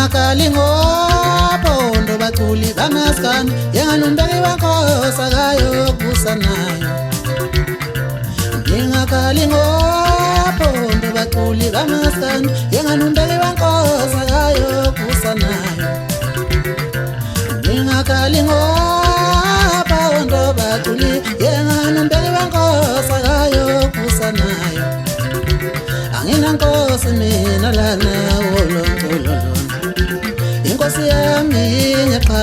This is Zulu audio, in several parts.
Ngingakali ngopondo baculi bamaskandi yenganumbeki bankosa kayo kusa nayo. Ngingakali ngopondo baculi bamaskandi yenganumbeki bankosa kayo kusa nayo. Ngingakali ngopondo baculi yenganumbeki bankosa kayo kusa nayo. Anginankosi mina lana wolonkololona. Inkosi yami nyeqa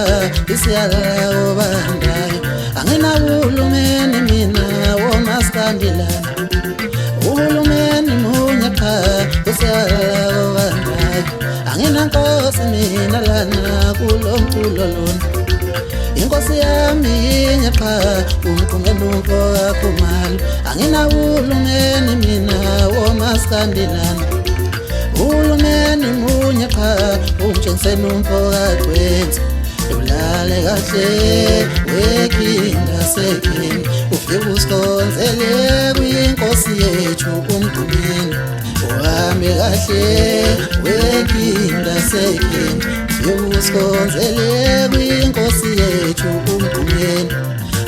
isiyala obandayo. Anginahulumeni mina womaskandi lana. Uhulumeni munyeqa usiyala obandayo. Anginankosi mina lana kulomkulolona. Inkosi yami nyeqa umqumelo kakhumalo. Anginahulumeni mina womaskandi lana. Uhulumeni munye cha umtshengiseni umphakathi ulale kahle wekinda sekinda ufike usikhonzele kwinkosi yethu umgqumeni uhambe kahle wekinda sekinda ufike usikhonzele kwinkosi yethu umgqumeni.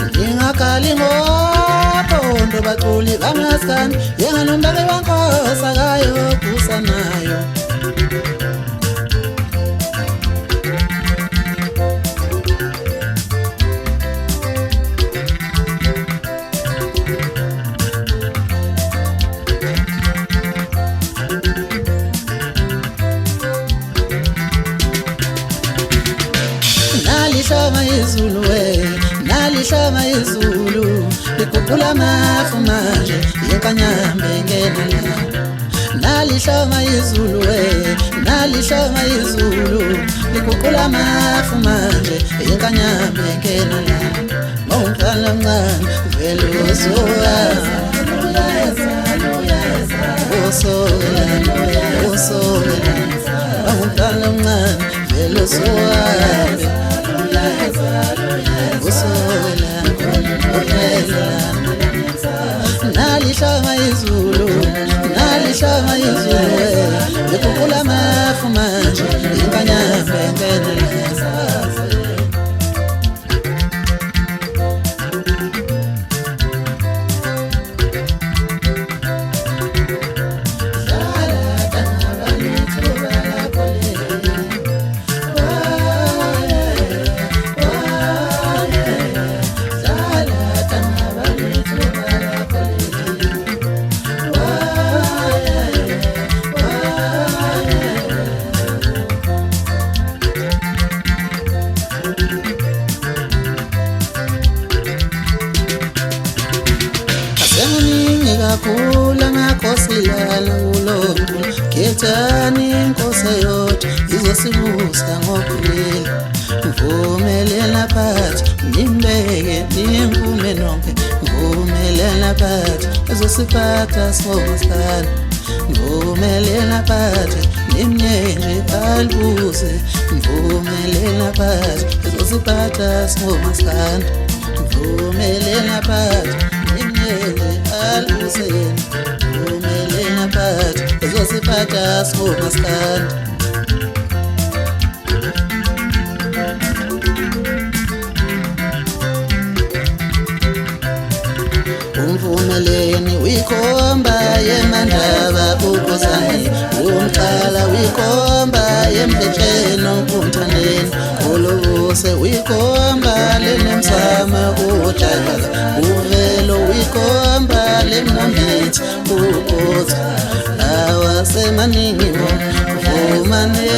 Ngingakali ngopondo baculi bamaskandi yenganumbeki bankosa kayo kusa nayo. Nalihlama izulu nalihlama izulu likhuphula amafu manje yenkanyambe ngena la. Nalihlama izulu nalihlama izulu likhuphula amafu manje yenkanyambe ngena la. Mawumfana mncane vele uzowa usola mawumfana mncane vele uzowa nalihlama izulu nalihlama izulu likhuphula amafu manje yenkanyambe ngena la. Ngikakula ngakhosilana kulonto khethani inkosi yodwa izosibusa ngokuphila. Mvumelela phathi nimbeke ningume nonke. Mvumelela phathi ezosiphatha somaskandi. Mvumelela phathi nimnyenje albuze. Mvumelela phathi ezosiphatha somaskandi. Mvumelela phathi nimnyenje albuseni. Mvumelela phathi ezosiphatha somaskandi. Umvumeleni wikhomba yemandaba ukozani. Umqala wikhomba yemdletsheni ukumthandeni. Ulubuse wikhomba lenemsama utshaka. Uvelo wikhomba lemnambithi ukotha. Awasemaningi vumane